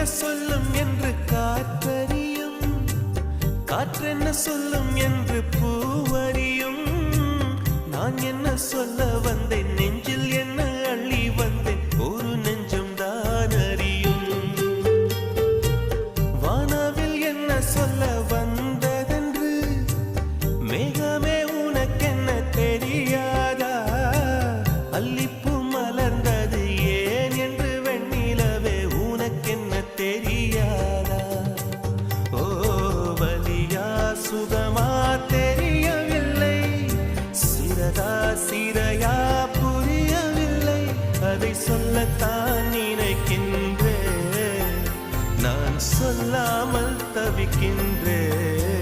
சொல்லும் என்று காற்றறியும், காற்றென்ன சொல்லும் என்று பூவறியும். நான் என்ன சொல்ல வந்தேன், நெஞ்சில் என்ன அள்ளி வந்தேன், ஒரு நெஞ்சம் தான் அறியும். வானவில் என்ன சொல்ல வந்ததென்று மேகமே உனக்கென்ன தெரியாதா? அல்லிப்பூ மலர்ந்தது ஏன் என்று வெண்ணிலவே உனக்கென்ன தெரியாதா? ஓ வலியா சுகமா தெரியவில்லை, சிறதா சிறையா புரியவில்லை. அதை சொல்லத்தான் நினைக்கின்றேன், நான் சொல்லாமல் தவிக்கின்றேன்.